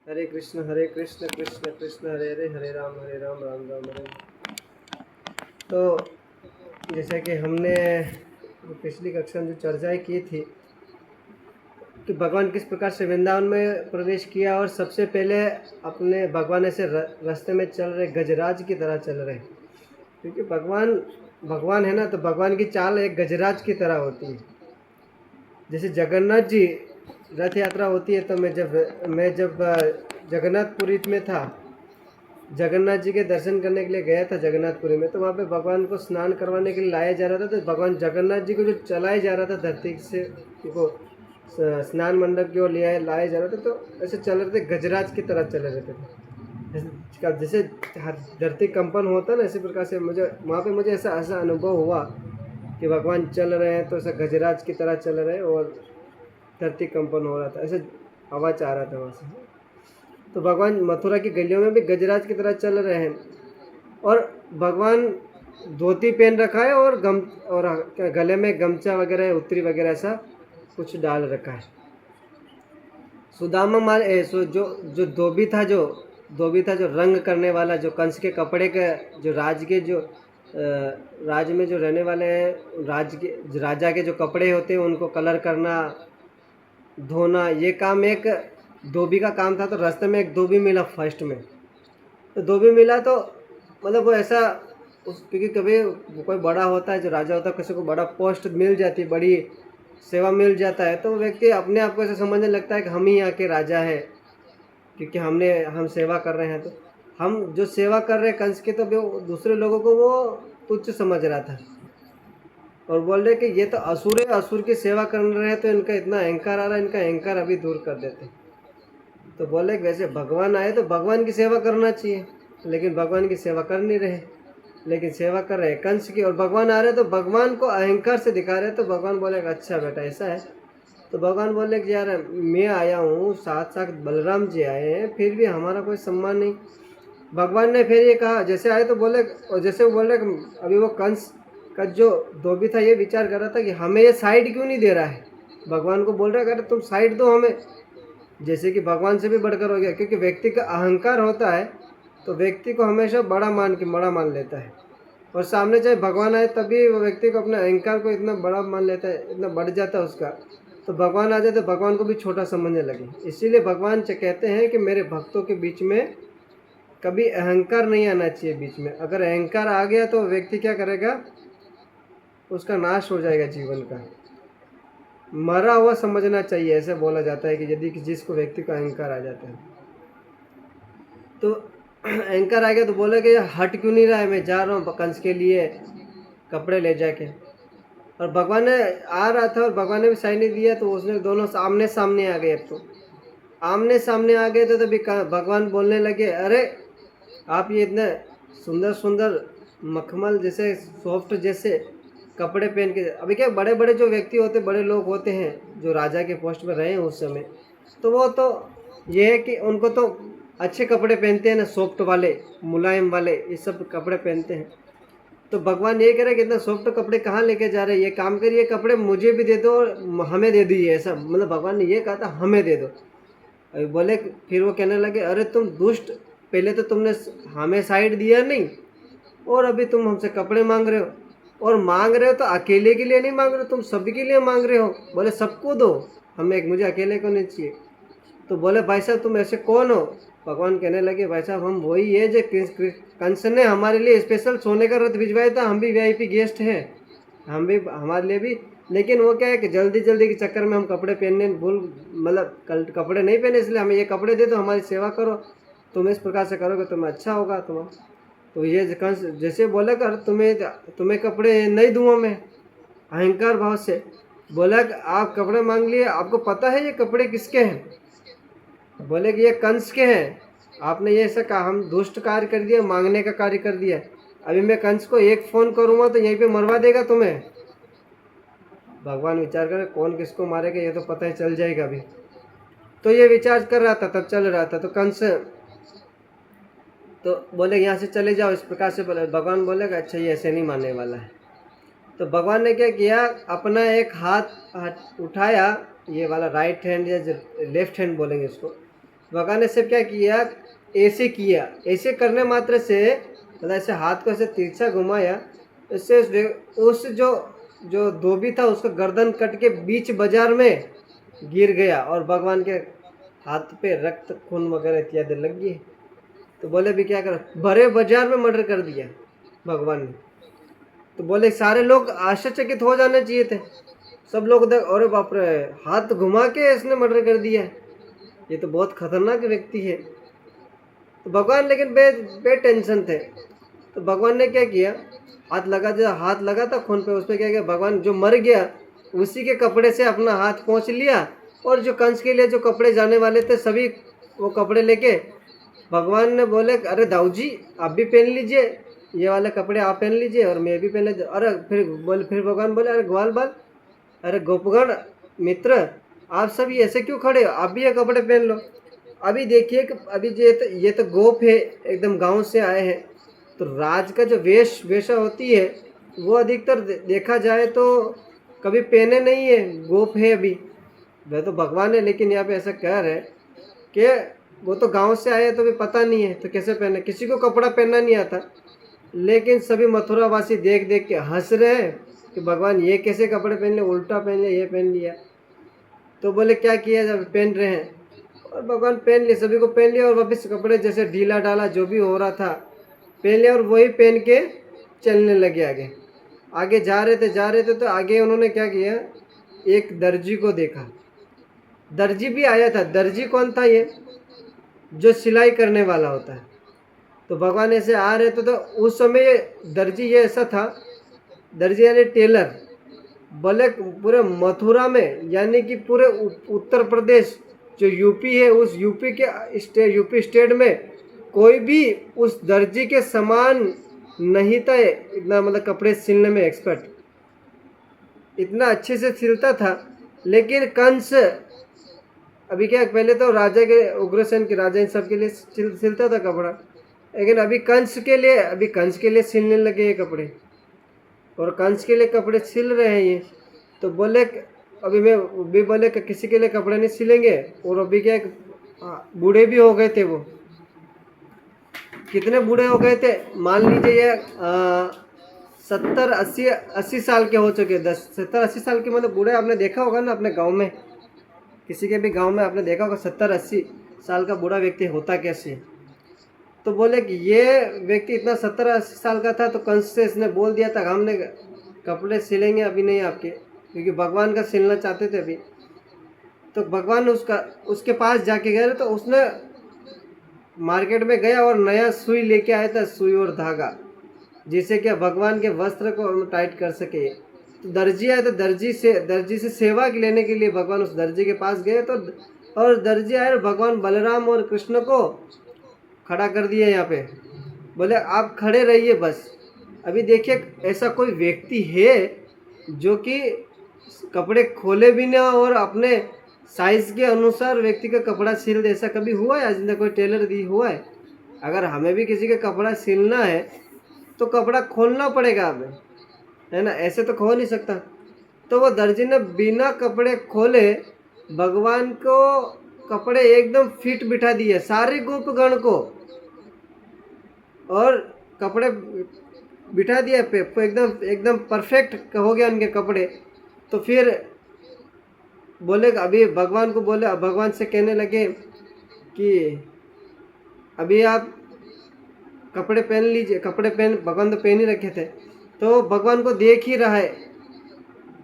हरे कृष्ण कृष्ण कृष्ण हरे हरे, हरे राम राम राम हरे। तो जैसा कि हमने पिछली कक्षा में जो चर्चाएं की थी कि भगवान किस प्रकार से वृंदावन में प्रवेश किया और सबसे पहले अपने भगवान ऐसे रास्ते में चल रहे गजराज की तरह चल रहे, क्योंकि भगवान है ना, तो भगवान की चाल एक गजराज की तरह होती है। जैसे जगन्नाथ जी रथ यात्रा होती है, तो मैं जब जगन्नाथपुरी में था, जगन्नाथ जी के दर्शन करने के लिए गया था जगन्नाथपुरी में, तो वहाँ पे भगवान को स्नान करवाने के लिए लाया जा रहा था। तो भगवान जगन्नाथ जी को जो चलाया जा रहा था धरती से, को स्नान मंडप की ओर लाया जा रहा था, तो ऐसे चल रहे थे, गजराज की तरह चले रहते थे। जैसे धरती कंपन होता ना, इसी प्रकार से मुझे वहाँ पे ऐसा अनुभव हुआ कि भगवान चल रहे हैं तो ऐसा गजराज की तरह चल रहे हैं और धरती कंपन हो रहा था, ऐसे आवाज़ आ रहा था वहाँ से। तो भगवान मथुरा की गलियों में भी गजराज की तरह चल रहे हैं, और भगवान धोती पहन रखा है और गले में गमछा वगैरह, उत्तरी वगैरह ऐसा कुछ डाल रखा है। सुदामा जो धोबी था, जो रंग करने वाला, जो कंस के कपड़े के, जो राज में जो रहने वाले हैं, राजा के जो कपड़े होते हैं उनको कलर करना, धोना, ये काम एक धोबी का काम था। तो रास्ते में एक धोबी मिला फर्स्ट में, तो धोबी मिला तो मतलब वो ऐसा क्योंकि कभी कोई बड़ा होता है, जो राजा होता है, किसी को बड़ा पोस्ट मिल जाती है, बड़ी सेवा मिल जाता है, तो व्यक्ति अपने आप को ऐसा समझने लगता है कि हम ही यहाँ के राजा है, क्योंकि हम सेवा कर रहे हैं। तो हम जो सेवा कर रहे हैं कंस के, तो दूसरे लोगों को वो तुच्छ समझ रहा था और बोल रहे कि ये तो असुर है, असुर की सेवा कर रहे हैं, तो इनका इतना अहंकार आ रहा है, इनका अहंकार अभी दूर कर देते। तो बोले कि वैसे भगवान आए तो भगवान की सेवा करना चाहिए, लेकिन भगवान की सेवा कर नहीं रहे, लेकिन सेवा कर रहे हैं कंस की। और भगवान आ रहे तो भगवान को अहंकार से दिखा रहे। तो भगवान बोले अच्छा बेटा ऐसा है। तो भगवान बोले कि यार मैं आया हूँ, साथ साथ बलराम जी आए हैं, फिर भी हमारा कोई सम्मान नहीं। भगवान ने फिर ये कहा, जैसे आए तो बोले, और जैसे वो बोल रहे, अभी वो कंस का जो धोबी था ये विचार कर रहा था कि हमें ये साइड क्यों नहीं दे रहा है। भगवान को बोल रहा है अगर तुम साइड दो हमें, जैसे कि भगवान से भी बढ़कर हो गया, क्योंकि व्यक्ति का अहंकार होता है तो व्यक्ति को हमेशा बड़ा मान लेता है, और सामने चाहे भगवान आए तभी वो व्यक्ति को अपने अहंकार को इतना बड़ा मान लेता है, इतना बढ़ जाता है उसका। तो भगवान आ जाए तो भगवान को भी छोटा समझने लगे। इसीलिए भगवान कहते हैं कि मेरे भक्तों के बीच में कभी अहंकार नहीं आना चाहिए बीच में। अगर अहंकार आ गया तो व्यक्ति क्या करेगा, उसका नाश हो जाएगा जीवन का, मरा हुआ समझना चाहिए। ऐसे बोला जाता है कि यदि जिसको व्यक्ति को अहंकार आ जाता है, तो अहंकार आ गया तो बोले कि हट क्यों नहीं रहा है, मैं जा रहा हूँ कंस के लिए कपड़े ले जाके। और भगवान ने आ रहा था और भगवान ने भी साइन नहीं दिया, तो उसने दोनों आमने सामने आ गए। अब तो आमने सामने आ गए थे, तो भी भगवान बोलने लगे अरे आप ये इतने सुंदर सुंदर मखमल जैसे सॉफ्ट जैसे कपड़े पहन के, अभी क्या बड़े बड़े जो व्यक्ति होते, बड़े लोग होते हैं जो राजा के पोस्ट में रहे हैं उस समय, तो वो तो ये है कि उनको तो अच्छे कपड़े पहनते हैं ना, सॉफ्ट वाले, मुलायम वाले, ये सब कपड़े पहनते हैं। तो भगवान ये कह रहे कि इतना सॉफ्ट कपड़े कहाँ लेके जा रहे हैं, ये काम करिए कपड़े मुझे भी दे दो और हमें दे दीजिए। ऐसा मतलब भगवान ने ये कहा था हमें दे दो। अभी बोले, फिर वो कहने लगे अरे तुम दुष्ट, पहले तो तुमने हमें साइड दिया नहीं और अभी तुम हमसे कपड़े मांग रहे हो, और मांग रहे हो तो अकेले के लिए नहीं मांग रहे हो, तुम सभी के लिए मांग रहे हो। बोले सबको दो, हमें एक, मुझे अकेले को नहीं चाहिए। तो बोले भाई साहब तुम ऐसे कौन हो। भगवान कहने लगे भाई साहब हम वही है जो कंस ने हमारे लिए स्पेशल सोने का रथ भिजवाया था, हम भी वीआईपी गेस्ट हैं, हम भी, हमारे लिए भी। लेकिन वो क्या है कि जल्दी जल्दी के चक्कर में हम कपड़े पहनने भूल, मतलब कल कपड़े नहीं पहने, इसलिए हमें ये कपड़े दे दो, हमारी सेवा करो, तुम इस प्रकार से करोगे तुम्हें अच्छा होगा तुम्हें। तो ये कंस जैसे बोला कर तुम्हें कपड़े नहीं दूंगा मैं, अहंकार भाव से बोला कि आप कपड़े मांग लिए, आपको पता है ये कपड़े किसके हैं। बोले कि ये कंस के हैं, आपने ये ऐसा कहा, हम दुष्ट कार्य कर दिया, मांगने का कार्य कर दिया, अभी मैं कंस को एक फ़ोन करूँगा तो यहीं पे मरवा देगा तुम्हें। भगवान विचार करे कौन किसको मारेगा ये तो पता ही चल जाएगा अभी। तो ये विचार कर रहा था, तब चल रहा था। तो कंस तो बोले यहाँ से चले जाओ, इस प्रकार से बोले। भगवान बोलेगा अच्छा ये ऐसे नहीं मानने वाला है। तो भगवान ने क्या किया, अपना एक हाथ उठाया, ये वाला राइट हैंड या लेफ्ट हैंड बोलेंगे इसको, भगवान ने सिर्फ क्या किया, ऐसे किया, ऐसे करने मात्र से मतलब ऐसे हाथ को ऐसे तिरछा घुमाया, इससे उस जो धोबी था उसका गर्दन कट के बीच बाजार में गिर गया और भगवान के हाथ पे रक्त खून वगैरह इत्यादि लग गई। तो बोले भी क्या कर, भरे बाजार में मर्डर कर दिया भगवान ने। तो बोले सारे लोग आश्चर्यचकित हो जाने चाहिए थे, सब लोग देख, अरे बाप रे, हाथ घुमा के इसने मर्डर कर दिया, ये तो बहुत खतरनाक व्यक्ति है। तो भगवान लेकिन बे टेंशन थे। तो भगवान ने क्या किया, हाथ लगा था खून पे, उस पर क्या किया भगवान, जो मर गया उसी के कपड़े से अपना हाथ पोंछ लिया, और जो कंस के लिए जो कपड़े जाने वाले थे सभी वो कपड़े लेके भगवान ने बोले, अरे दाऊ जी आप भी पहन लीजिए, ये वाले कपड़े आप पहन लीजिए और मैं भी पहन लीजिए। अरे फिर भगवान बोले, अरे ग्वाल बाल, अरे गोपगण मित्र, आप सब ये ऐसे क्यों खड़े हो, आप भी ये कपड़े पहन लो। अभी देखिए कि अभी ये तो गोप है, एकदम गांव से आए हैं, तो राज का जो वेशा होती है वो अधिकतर देखा जाए तो कभी पहने नहीं है, गोप है अभी। वह तो भगवान है, लेकिन यहाँ पे ऐसा कह रहे हैं कि वो तो गांव से आए तो भी पता नहीं है तो कैसे पहने, किसी को कपड़ा पहनना नहीं आता। लेकिन सभी मथुरावासी देख देख के हंस रहे हैं कि भगवान ये कैसे कपड़े पहन लिया, उल्टा पहन लिया, ये पहन लिया। तो बोले क्या किया, जब पहन रहे हैं और भगवान पहन लिए, सभी को पहन लिया और वापस कपड़े जैसे ढीला डाला जो भी हो रहा था पहन लिया और वही पहन के चलने लगे। आगे जा रहे थे तो आगे उन्होंने क्या किया, एक दर्जी को देखा। दर्जी भी आया था। दर्जी कौन था, ये जो सिलाई करने वाला होता है। तो भगवान ऐसे आ रहे थे तो उस समय दर्जी ये ऐसा था, दर्जी यानी टेलर, बोले पूरे मथुरा में यानी कि पूरे उत्तर प्रदेश जो यूपी है, उस यूपी स्टेट में कोई भी उस दर्जी के समान नहीं था। इतना मतलब कपड़े सिलने में एक्सपर्ट, इतना अच्छे से सिलता था। लेकिन कंस अभी क्या, पहले तो राजा के, उग्रसेन के राजा इन सब के लिए सिलता था कपड़ा, लेकिन अभी कंस के लिए सिलने लगे ये कपड़े, और कंस के लिए कपड़े सिल रहे हैं ये। तो बोले अभी बोले कि किसी के लिए कपड़े नहीं सिलेंगे। और अभी क्या, बूढ़े भी हो गए थे वो। कितने बूढ़े हो गए थे, मान लीजिए ये 70-80 साल के हो चुके। 70-80 साल के मतलब बूढ़े आपने देखा होगा ना अपने गांव में, किसी के भी गांव में आपने देखा होगा 70-80 साल का बूढ़ा व्यक्ति होता कैसे। तो बोले कि ये व्यक्ति इतना 70-80 साल का था, तो कंस से इसने बोल दिया था हमने कपड़े सिलेंगे अभी नहीं आपके, क्योंकि भगवान का सिलना चाहते थे अभी। तो भगवान उसके पास जाके गए, तो उसने मार्केट में गया और नया सुई लेके आया था, सुई और धागा, जिससे क्या भगवान के वस्त्र को हम टाइट कर सके। तो दर्जी आया, तो दर्जी से सेवा लेने के लिए भगवान उस दर्जी के पास गए। तो और दर्जी आए, भगवान बलराम और कृष्ण को खड़ा कर दिया यहाँ पे, बोले आप खड़े रहिए बस। अभी देखिए ऐसा कोई व्यक्ति है जो कि कपड़े खोले भी ना और अपने साइज के अनुसार व्यक्ति का कपड़ा सिल दे, ऐसा कभी हुआ है? आज तक कोई टेलर दी हुआ है? अगर हमें भी किसी का कपड़ा सिलना है तो कपड़ा खोलना पड़ेगा हमें, है ना, ऐसे तो खो नहीं सकता। तो वो दर्जी ने बिना कपड़े खोले भगवान को कपड़े एकदम फिट बिठा दिए सारे गोपगण को, और कपड़े बिठा दिया पे एकदम परफेक्ट हो गया उनके कपड़े। तो फिर बोले, अभी भगवान को बोले, भगवान से कहने लगे कि अभी आप कपड़े पहन लीजिए। भगवान तो पहन ही रखे थे, तो भगवान को देख ही रहा है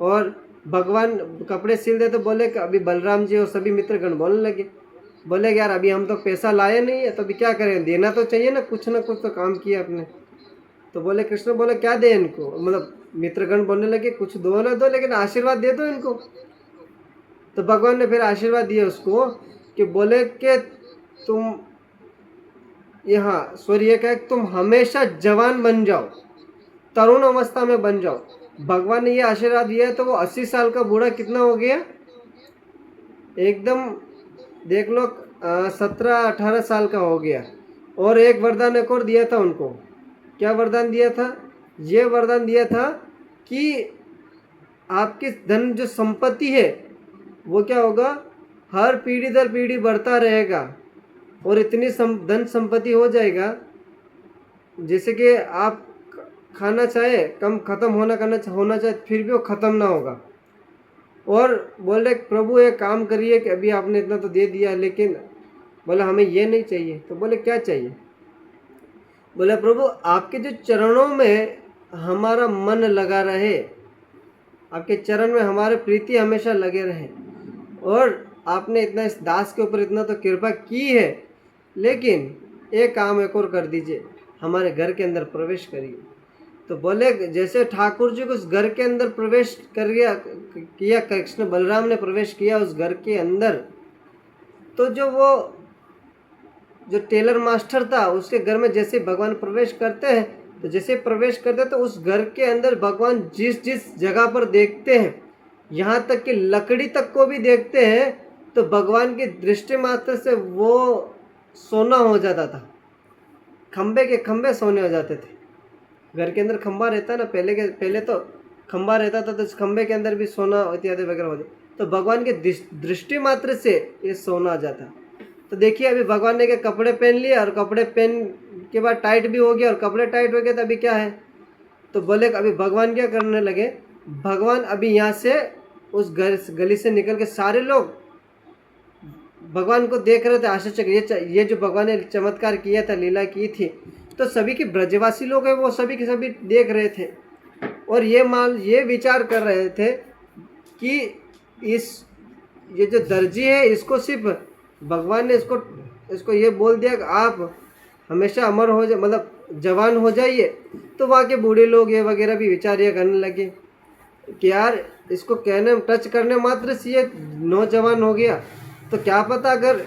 और भगवान कपड़े सिल दे। तो बोले कि अभी बलराम जी और सभी मित्रगण बोलने लगे, बोले यार अभी हम तो पैसा लाए नहीं है, तो अभी क्या करें, देना तो चाहिए ना कुछ तो काम किया आपने। तो बोले, कृष्ण बोले क्या दे इनको, मतलब मित्रगण बोलने लगे कुछ दो ना दो, लेकिन आशीर्वाद दे दो इनको। तो भगवान ने फिर आशीर्वाद दिया उसको कि बोले कि तुम ये कहा तुम हमेशा जवान बन जाओ, तरुण अवस्था में बन जाओ। भगवान ने ये आशीर्वाद दिया है। तो वो 80 साल का बूढ़ा कितना हो गया, एकदम देख लो 17-18 साल का हो गया। और एक वरदान एक और दिया था उनको। क्या वरदान दिया था? ये वरदान दिया था कि आपकी धन जो संपत्ति है वो क्या होगा, हर पीढ़ी दर पीढ़ी बढ़ता रहेगा, और इतनी धन संपत्ति हो जाएगा जैसे कि आप खाना चाहे कम ख़त्म होना चाहे फिर भी वो ख़त्म ना होगा। और बोल रहे प्रभु एक काम करिए कि अभी आपने इतना तो दे दिया, लेकिन बोला हमें ये नहीं चाहिए। तो बोले क्या चाहिए? बोला प्रभु आपके जो चरणों में हमारा मन लगा रहे, आपके चरण में हमारे प्रीति हमेशा लगे रहे। और आपने इतना इस दास के ऊपर इतना तो कृपा की है, लेकिन एक काम एक और कर दीजिए, हमारे घर के अंदर प्रवेश करिए। तो बोले जैसे ठाकुर जी को उस घर के अंदर प्रवेश किया, कृष्ण बलराम ने प्रवेश किया उस घर के अंदर, तो जो टेलर मास्टर था उसके घर में जैसे भगवान प्रवेश करते हैं, तो जैसे प्रवेश करते हैं तो उस घर के अंदर भगवान जिस जिस जगह पर देखते हैं, यहाँ तक कि लकड़ी तक को भी देखते हैं, तो भगवान की दृष्टि मात्र से वो सोना हो जाता था। खंबे के खंबे सोने हो जाते थे। घर के अंदर खंबा रहता है ना, पहले तो खंबा रहता था, तो इस खंबे के अंदर भी सोना इत्यादि वगैरह हो जाता, तो भगवान के दृष्टि मात्र से ये सोना आ जाता। तो देखिए अभी भगवान ने के कपड़े पहन लिए, और कपड़े पहन के बाद टाइट भी हो गया, और कपड़े टाइट हो गए, तो अभी क्या है? तो बोले अभी भगवान क्या करने लगे, भगवान अभी यहाँ से उस गली से निकल के सारे लोग भगवान को देख रहे थे आश्चर्यचकित। ये जो भगवान ने चमत्कार किया था, लीला की थी, तो सभी के ब्रजवासी लोग हैं वो सभी के सभी देख रहे थे, और ये विचार कर रहे थे कि ये जो दर्जी है इसको सिर्फ भगवान ने इसको ये बोल दिया कि आप हमेशा अमर हो जाए, मतलब जवान हो जाइए। तो वहाँ के बूढ़े लोग ये वगैरह भी विचार ये करने लगे कि यार इसको टच करने मात्र से ये नौजवान हो गया, तो क्या पता अगर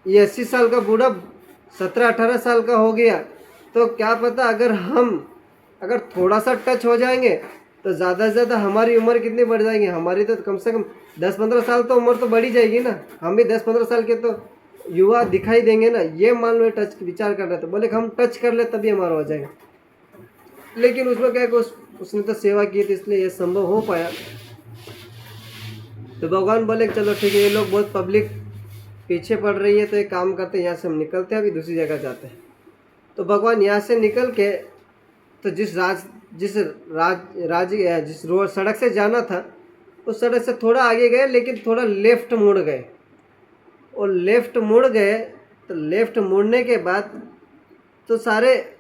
ये 80 साल का बूढ़ा 17-18 साल का हो गया, तो क्या पता अगर थोड़ा सा टच हो जाएंगे तो ज़्यादा से ज़्यादा हमारी उम्र कितनी बढ़ जाएंगी, हमारी तो कम से कम 10-15 साल तो उम्र तो बढ़ी जाएगी ना, हम भी 10-15 साल के तो युवा दिखाई देंगे ना। ये मान लो टच विचार कर रहे थे, बोले हम टच कर ले तभी हमारा हो जाएगा। लेकिन उसमें क्या उसने तो सेवा की थी, इसलिए ये संभव हो पाया। तो भगवान बोले चलो ठीक है, ये लोग बहुत पब्लिक पीछे पड़ रही है, तो एक काम करते हैं, यहाँ से हम निकलते हैं, अभी दूसरी जगह जाते हैं। तो भगवान यहाँ से निकल के तो जिस रोड सड़क से जाना था उस सड़क से थोड़ा आगे गए, लेकिन थोड़ा लेफ्ट मुड़ गए। और लेफ्ट मुड़ गए तो लेफ्ट मुड़ने के बाद तो सारे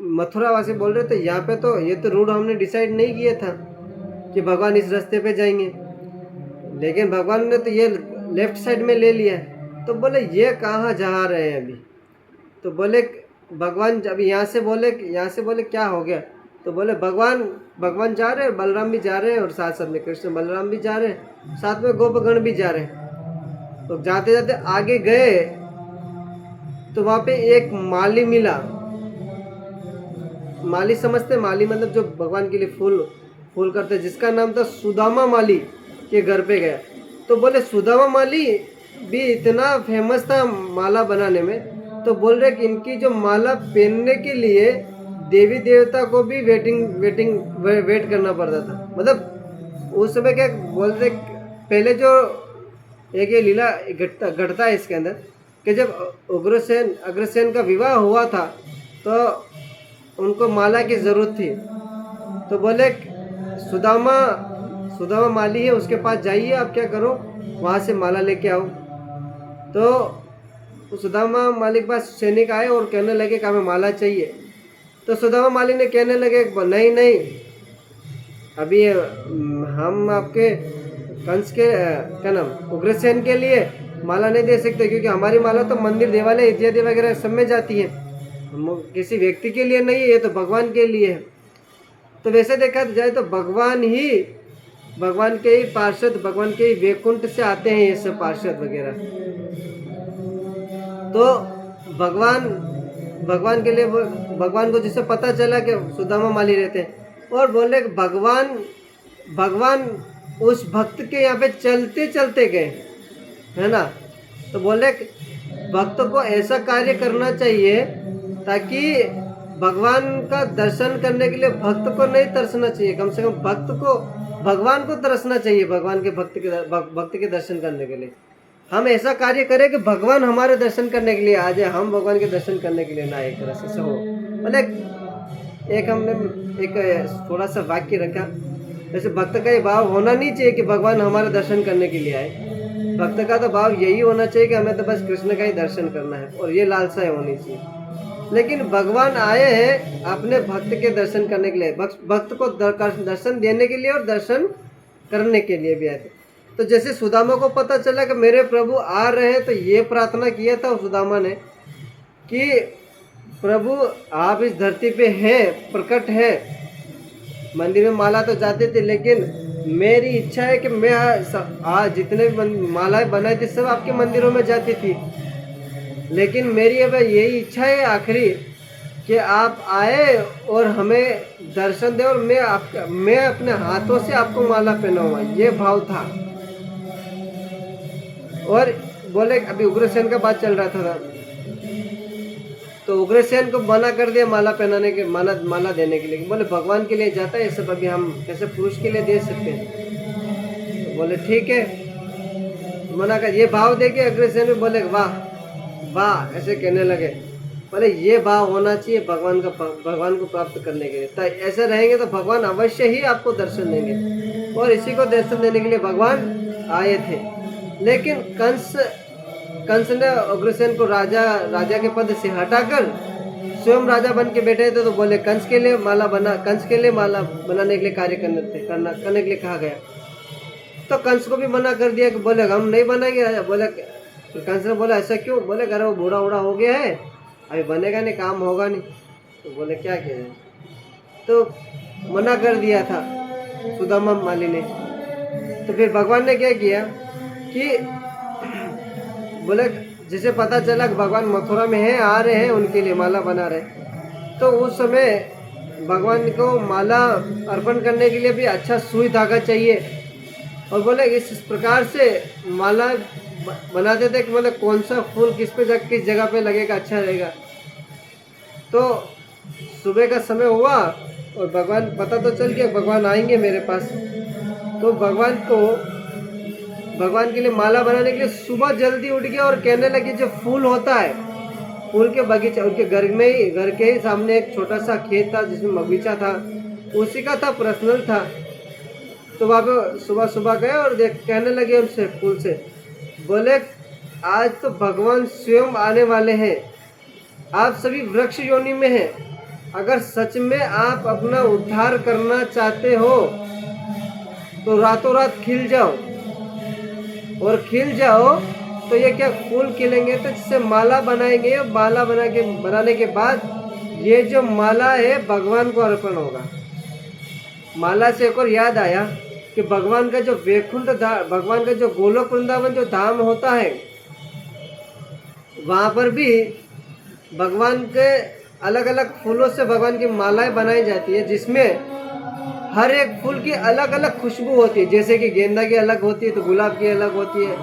मथुरावासी बोल रहे थे यहाँ पे तो ये तो रूट हमने डिसाइड नहीं किया था कि भगवान इस रास्ते पे जाएंगे, लेकिन भगवान ने तो ये लेफ्ट साइड में ले लिया। तो बोले ये कहाँ जा रहे हैं अभी? तो बोले भगवान अभी यहाँ से बोले क्या हो गया? तो बोले भगवान जा रहे हैं, बलराम भी जा रहे हैं, और साथ साथ में कृष्ण बलराम भी जा रहे हैं, साथ में गोपगण भी जा रहे हैं। तो जाते जाते आगे गए तो वहाँ पे एक माली मिला। माली समझते, माली मतलब जो भगवान के लिए फूल करते, जिसका नाम था सुदामा माली के घर पे गया। तो बोले सुदामा माली भी इतना फेमस था माला बनाने में, तो बोल रहे कि इनकी जो माला पहनने के लिए देवी देवता को भी वेट करना पड़ता था। मतलब उस समय क्या बोलते, पहले जो एक ये लीला घटता है इसके अंदर कि जब अग्रसेन का विवाह हुआ था तो उनको माला की ज़रूरत थी। तो बोले सुदामा माली है, उसके पास जाइए, आप क्या करो वहाँ से माला लेके आओ। तो सुदामा माली के पास सैनिक आए और कहने लगे कि हमें माला चाहिए। तो सुदामा माली ने कहने लगे नहीं, अभी हम आपके कंस के क्या नाम उग्रसेन के लिए माला नहीं दे सकते, क्योंकि हमारी माला तो मंदिर देवालय इत्यादि वगैरह सब में जाती है, किसी व्यक्ति के लिए नहीं है, ये तो भगवान के लिए है। तो वैसे देखा जाए तो भगवान के ही पार्षद, भगवान के ही वैकुंठ से आते हैं ये सब पार्षद वगैरह। तो भगवान के लिए भगवान को जिससे पता चला कि सुदामा माली रहते हैं, और बोले भगवान उस भक्त के यहाँ पे चलते चलते गए, है ना। तो बोले भक्त को ऐसा कार्य करना चाहिए ताकि भगवान का दर्शन करने के लिए भक्त को नहीं तरसना चाहिए, कम से कम भगवान को तरसना चाहिए, भगवान के भक्त के दर्शन करने के लिए। हम ऐसा कार्य करें कि भगवान हमारे दर्शन करने के लिए आ जाए, हम भगवान के दर्शन करने के लिए ना, एक तरह से हो। मतलब एक हमने एक थोड़ा सा वाक्य रखा, जैसे भक्त का ये भाव होना नहीं चाहिए कि भगवान हमारे दर्शन करने के लिए आए। भक्त का तो भाव यही होना चाहिए कि हमें तो बस कृष्ण का ही दर्शन करना है, और ये लालसाएं होनी चाहिए। लेकिन भगवान आए हैं अपने भक्त के दर्शन करने के लिए, भक्त को दर्शन देने के लिए और दर्शन करने के लिए भी आए थे। तो जैसे सुदामा को पता चला कि मेरे प्रभु आ रहे हैं, तो ये प्रार्थना किया था सुदामा ने कि प्रभु आप इस धरती पे हैं, प्रकट है। मंदिर में माला तो जाते थे, लेकिन मेरी इच्छा है कि मैं आज जितने भी मालाएं बनाई थी सब आपके मंदिरों में जाती थी, लेकिन मेरी अब यही इच्छा है आखिरी कि आप आए और हमें दर्शन दे, और मैं अपने हाथों से आपको माला पहनाऊंगा। ये भाव था। और बोले अभी उग्रसेन का बात चल रहा था, तो उग्रसेन को मना कर दिया माला पहनाने के, माला देने के लिए। बोले भगवान के लिए जाता है ये सब, अभी हम कैसे पुरुष के लिए दे सकते हैं। तो बोले ठीक है, मना कर। ये भाव देके अग्रसेन में बोले वाह वाह, ऐसे कहने लगे। बोले ये भाव होना चाहिए भगवान को प्राप्त करने के लिए। तो ऐसे रहेंगे तो भगवान अवश्य ही आपको दर्शन देंगे, और इसी को दर्शन देने के लिए भगवान आए थे। लेकिन कंस ने अग्रसेन को राजा के पद से हटाकर स्वयं राजा बन के बैठे थे। तो बोले कंस के लिए माला बनाने के लिए कार्य करने के लिए कहा गया। तो कंस को भी मना कर दिया कि बोले हम नहीं बनाएंगे। बोले कंस ने बोला ऐसा क्यों? बोले घर वो बूढ़ा उड़ा हो गया है, अभी बनेगा नहीं, काम होगा नहीं। तो बोले क्या किया जाए, तो मना कर दिया था सुदामा माली ने। तो फिर भगवान ने क्या किया कि बोले जिसे पता चला कि भगवान मथुरा में है, आ रहे हैं, उनके लिए माला बना रहे, तो उस समय भगवान को माला अर्पण करने के लिए भी अच्छा सुई धागा चाहिए। और बोले इस प्रकार से माला बनाते थे कि बोले कौन सा फूल किस जगह पे लगेगा, अच्छा रहेगा। तो सुबह का समय हुआ और भगवान पता तो चल गया भगवान आएंगे मेरे पास। तो भगवान के लिए माला बनाने के लिए सुबह जल्दी उठ गया और कहने लगे जो फूल होता है, फूल के बगीचा, उनके घर के ही सामने एक छोटा सा खेत था जिसमें बगीचा था, उसी का था, पर्सनल था। तो वहाँ पे सुबह सुबह गए और कहने लगे उनसे, फूल से, बोले आज तो भगवान स्वयं आने वाले हैं, आप सभी वृक्ष योनि में हैं, अगर सच में आप अपना उद्धार करना चाहते हो तो रातों रात खिल जाओ, और खिल जाओ तो ये क्या फूल खिलेंगे तो जिससे माला बनाएंगे, माला बनाने के बाद ये जो माला है भगवान को अर्पण होगा। माला से एक और याद आया कि भगवान का जो भगवान का जो गोलोक वृंदावन जो धाम होता है, वहाँ पर भी भगवान के अलग अलग फूलों से भगवान की मालाएं बनाई जाती है, जिसमें हर एक फूल की अलग अलग खुशबू होती है। जैसे कि गेंदा की अलग होती है, तो गुलाब की अलग होती है,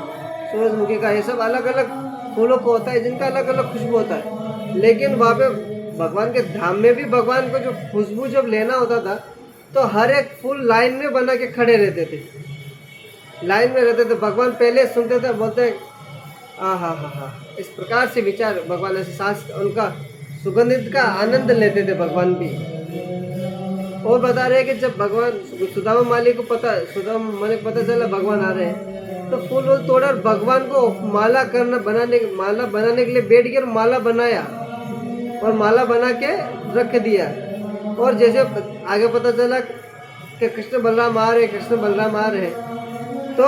सूरजमुखी का, ये सब अलग अलग फूलों को होता है जिनका अलग अलग खुशबू होता है। लेकिन वहाँ पे भगवान के धाम में भी भगवान को जो खुशबू जब लेना होता था तो हर एक फूल लाइन में बना के खड़े रहते थे, लाइन में रहते थे। भगवान पहले सुनते थे, बोलते हा, इस प्रकार से विचार भगवान ऐसे सांस उनका सुगंधित का आनंद लेते थे भगवान भी। और बता रहे कि जब भगवान सुदामा माली को पता चला भगवान आ रहे हैं, तो फूल वूल तोड़ा और भगवान को माला बनाने के लिए बैठ गया, माला बनाया और माला बना के रख दिया। और जैसे आगे पता चला कि कृष्ण बलराम आ रहे हैं, तो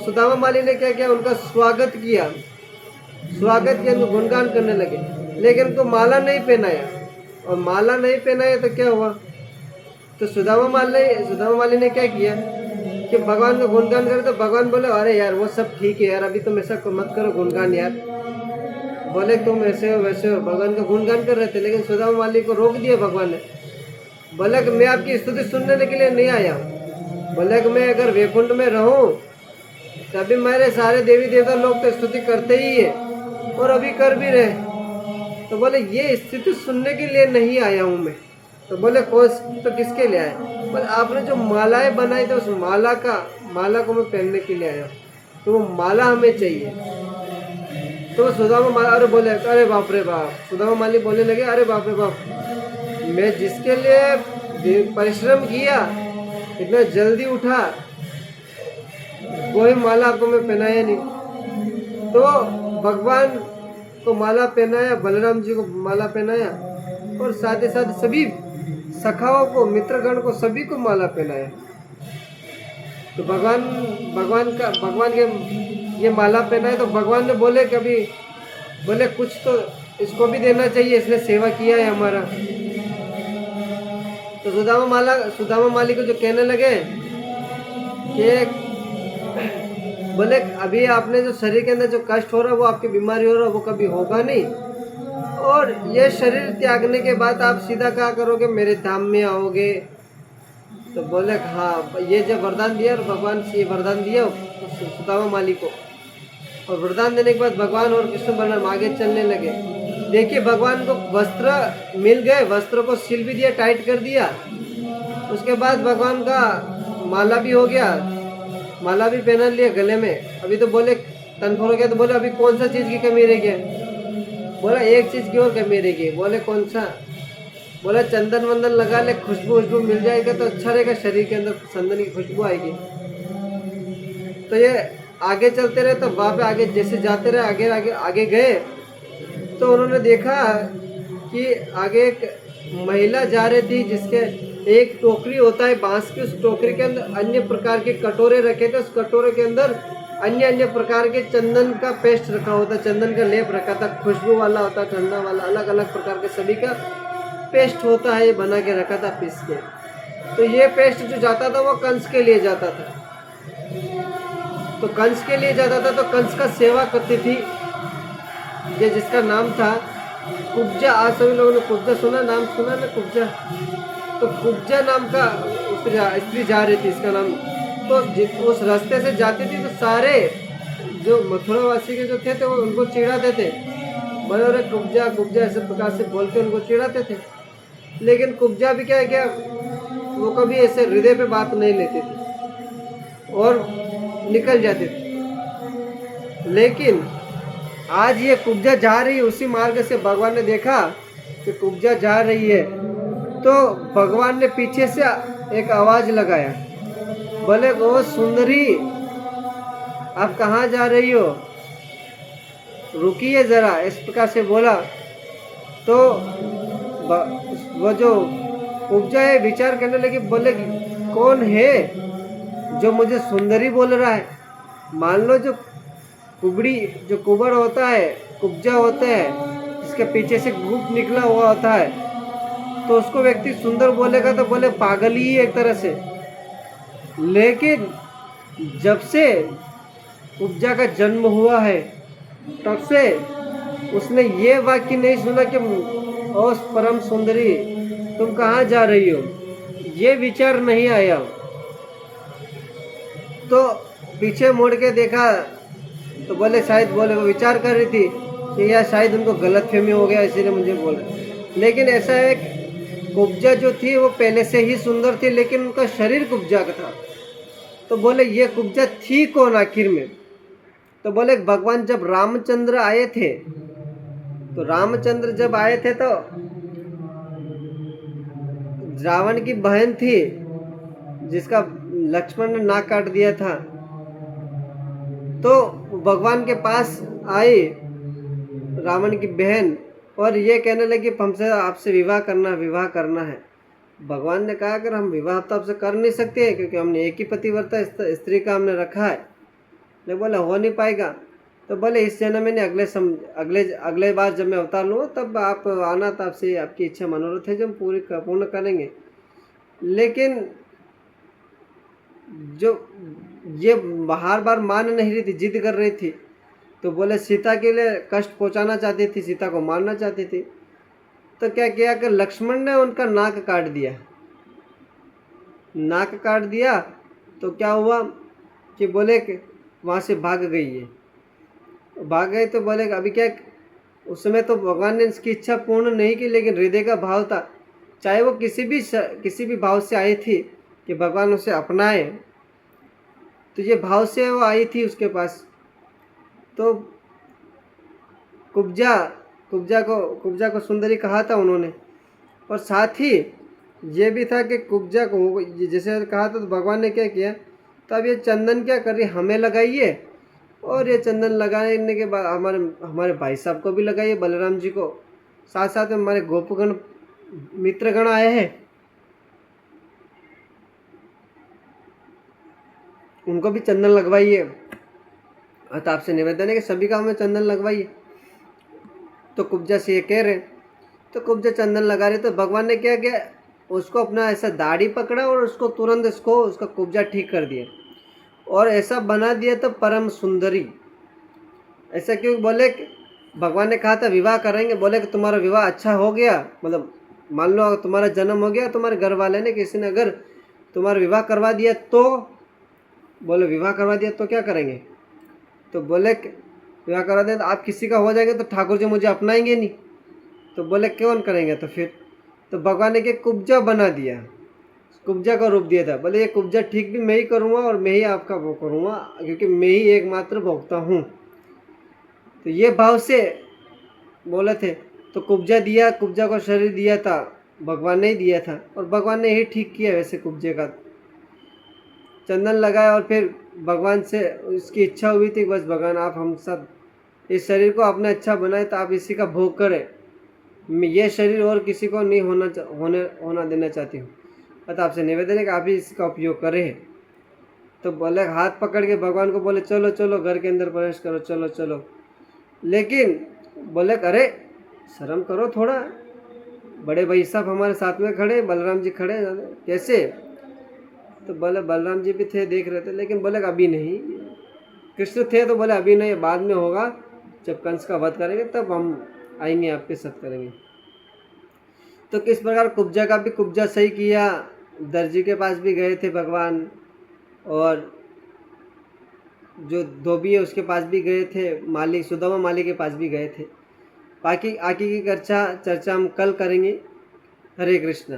सुदामा माली ने क्या किया, उनका स्वागत किया, गुणगान करने लगे, लेकिन उनको माला नहीं पहनाया। और माला नहीं पहनाया तो क्या हुआ, तो सुदामा माली ने क्या किया कि भगवान का गुणगान करे, तो भगवान बोले अरे यार वो सब ठीक है यार, अभी तुम ऐसा मत करो गुणगान यार। बोले तुम ऐसे हो वैसे हो, भगवान का गुणगान कर रहे थे, लेकिन सुदामा माली को रोक दिया भगवान ने। बोला कि मैं आपकी स्तुति सुनने के लिए नहीं आया, बोले कि मैं अगर वैकुंठ में रहूं तभी मेरे सारे देवी देवता लोग तो स्तुति करते ही है और अभी कर भी रहे। तो बोले ये स्तुति सुनने के लिए नहीं आया हूँ मैं। तो बोले तो किसके लिए आए? बोले आपने जो मालाएं बनाई थी उस माला को मैं पहनने के लिए आया। तो वो माला हमें चाहिए। तो सुदामा माला, अरे बोले, अरे बाप रे बाप, सुदामा माली बोलने लगे, अरे बाप रे बाप, मैं जिसके लिए परिश्रम किया, इतना जल्दी उठा, वही माला आपको मैं पहनाया नहीं। तो भगवान को माला पहनाया, बलराम जी को माला पहनाया, और साथ ही साथ सभी सखाओं को, मित्रगण को, सभी को माला पहनाया। तो भगवान के ये माला पहनाए, तो भगवान ने बोले कभी, बोले कुछ तो इसको भी देना चाहिए, इसने सेवा किया है हमारा। तो सुदामा माली को जो कहने लगे कि बोले अभी आपने जो शरीर के अंदर जो कष्ट हो रहा है, वो आपकी बीमारी हो रहा है, वो कभी होगा नहीं, और ये शरीर त्यागने के बाद आप सीधा क्या करोगे, मेरे धाम में आओगे। तो बोले हाँ, ये जो वरदान दिया, और भगवान से ये वरदान दिया सुदामा माली को, और वरदान देने के बाद भगवान और कृष्ण बलराम आगे चलने लगे। देखिए भगवान को वस्त्र मिल गए, वस्त्रों को सिल भी दिया, टाइट कर दिया। उसके बाद भगवान का माला भी हो गया, माला भी पहना लिया गले में। अभी तो बोले तनखोर हो गया, तो बोले अभी कौन सा चीज़ की कमी रह गया? बोला एक चीज़ की और कमी रह गई। बोले कौन सा? बोला चंदन वंदन लगा ले, खुशबू मिल जाएगा तो अच्छा रहेगा, शरीर के अंदर चंदन की खुशबू आएगी। तो ये आगे चलते रहे, तो वहाँ पे आगे जैसे जाते रहे, आगे आगे आगे गए, तो उन्होंने देखा कि आगे एक महिला जा रही थी, जिसके एक टोकरी होता है बांस की, उस टोकरी के अंदर अन्य प्रकार के कटोरे रखे थे, उस कटोरे के अंदर अन्य अन्य प्रकार के चंदन का पेस्ट रखा होता, चंदन का लेप रखा था, खुशबू वाला होता, ठंडा वाला, अलग अलग प्रकार के सभी का पेस्ट होता है, ये बना के रखा था पीस के। तो ये पेस्ट जो जाता था वो कंस के लिए जाता था। तो कंस के लिए जाता था, तो कंस का सेवा करती थी ये, जिसका नाम था कुब्जा। आज सभी लोगों ने कुब्जा सुना, नाम सुना ना कुब्जा? तो कुब्जा नाम का स्त्री जा रही थी, इसका नाम। तो उस रास्ते से जाती थी, तो सारे जो मथुरावासी के जो थे तो वो उनको चिढ़ाते थे, बोले अरे कुब्जा कुब्जा, ऐसे प्रकार से बोल के उनको चिढ़ाते थे। लेकिन कुब्जा भी क्या है, क्या वो कभी ऐसे हृदय पे बात नहीं लेती थी और निकल जाती थी। लेकिन आज ये कुब्जा जा रही है, उसी मार्ग से भगवान ने देखा कि कुब्जा जा रही है, तो भगवान ने पीछे से एक आवाज लगाया, बोले ओ सुंदरी, आप कहाँ जा रही हो, रुकिए जरा, इस प्रकार से बोला। तो वो जो कुब्जा है विचार करने लगी, बोले कौन है जो मुझे सुंदरी बोल रहा है? मान लो जो कुबर होता है, कुब्जा होता है, जिसके पीछे से गुप्त निकला हुआ होता है, तो उसको व्यक्ति सुंदर बोलेगा तो बोले पागल ही एक तरह से। लेकिन जब से कुब्जा का जन्म हुआ है, तब से उसने ये वाक्य नहीं सुना कि ओ परम सुंदरी तुम कहाँ जा रही हो, ये विचार नहीं आया। तो पीछे मुड़ के देखा, तो बोले शायद, बोले वो विचार कर रही थी कि या शायद उनको गलतफहमी हो गया, इसीलिए मुझे बोले। लेकिन ऐसा है, कुब्जा जो थी वो पहले से ही सुंदर थी, लेकिन उनका शरीर कुब्जा का था। तो बोले ये कुब्जा थी कौन आखिर में? तो बोले भगवान जब रामचंद्र आए थे, तो रामचंद्र जब आए थे तो रावण की बहन थी, जिसका लक्ष्मण ने नाक काट दिया था, तो भगवान के पास आई रावण की बहन, और ये कहने लगी हमसे आपसे विवाह करना है। भगवान ने कहा अगर हम विवाह तो आपसे कर नहीं सकते हैं, क्योंकि हमने एक ही पतिव्रता स्त्री का हमने रखा है। नहीं, बोला हो नहीं पाएगा। तो बोले इस जन्म में नहीं, अगले बार जब मैं अवतार लूँगा तब आप आना, तो आपसे आपकी इच्छा मनोरथ है जो हम पूर्ण करेंगे। लेकिन जो ये बार बार मान नहीं रही थी, जिद कर रही थी, तो बोले सीता के लिए कष्ट पहुंचाना चाहती थी, सीता को मारना चाहती थी। तो क्या किया कि लक्ष्मण ने उनका नाक काट दिया। नाक काट दिया तो क्या हुआ कि बोले कि वहाँ से भाग गई है। भाग गई तो बोले अभी क्या, उस समय तो भगवान ने इसकी इच्छा पूर्ण नहीं की, लेकिन हृदय का भाव था, चाहे वो किसी भी भाव से आई थी कि भगवान उसे अपनाए, तो ये भाव से वो आई थी उसके पास। तो कुब्जा कुब्जा को सुंदरी कहा था उन्होंने, और साथ ही ये भी था कि कुब्जा को जैसे कहा था, तो भगवान ने क्या किया, तो अब ये चंदन क्या कर रही है, हमें लगाइए, और ये चंदन लगाने के बाद हमारे हमारे भाई साहब को भी लगाइए, बलराम जी को, साथ साथ में हमारे गोपगण मित्रगण आए हैं उनको भी चंदन लगवाइए। तो आपसे निवेदन है कि सभी का हमें चंदन लगवाइए। तो कुब्जा से ये कह रहे, तो कुब्जा चंदन लगा रहे, तो भगवान ने क्या किया, उसको अपना ऐसा दाढ़ी पकड़ा और उसको तुरंत उसका कुब्जा ठीक कर दिया और ऐसा बना दिया तो परम सुंदरी। ऐसा क्यों, बोले भगवान ने कहा था विवाह करेंगे, बोले कि तुम्हारा विवाह अच्छा हो गया, मतलब मान लो तुम्हारा जन्म हो गया, तुम्हारे घर वाले ने किसी ने अगर तुम्हारा विवाह करवा दिया तो, बोले विवाह करवा दिया तो क्या करेंगे, तो बोले विवाह करवा दें तो आप किसी का हो जाएंगे तो ठाकुर जी मुझे अपनाएंगे नहीं, तो बोले कौन करेंगे, तो फिर तो भगवान ने कुब्जा बना दिया, कुब्जा का रूप दिया था। बोले ये कुब्जा ठीक भी मैं ही करूँगा और मैं ही आपका वो करूँगा, क्योंकि मैं ही एकमात्र भोक्ता हूँ। तो ये भाव से बोले थे। तो कुब्जा दिया, कुब्जा को शरीर दिया था भगवान ने ही दिया था, और भगवान ने ही ठीक किया वैसे कुब्जे का चंदन लगाया। और फिर भगवान से उसकी इच्छा हुई थी, बस भगवान आप हम सब इस शरीर को आपने अच्छा बनाए तो आप इसी का भोग करें, ये शरीर और किसी को नहीं होना देना चाहती हूँ, अतः आपसे निवेदन है कि आप ही इसका उपयोग करें। तो बोले, हाथ पकड़ के भगवान को बोले चलो चलो घर के अंदर प्रवेश करो, चलो चलो। लेकिन बोले अरे शर्म करो थोड़ा, बड़े भाई साहब हमारे साथ में खड़े, बलराम जी खड़े, कैसे, तो बोले बलराम जी भी थे देख रहे थे, लेकिन बोले अभी नहीं, कृष्ण थे तो बोले अभी नहीं, बाद में होगा, जब कंस का वध करेंगे तब हम आएंगे आपके साथ करेंगे। तो किस प्रकार कुब्जा का भी कुब्जा सही किया, दर्जी के पास भी गए थे भगवान, और जो धोबी है उसके पास भी गए थे, मालिक सुदामा मालिक के पास भी गए थे। बाकी आगे की चर्चा हम कल करेंगे। हरे कृष्णा।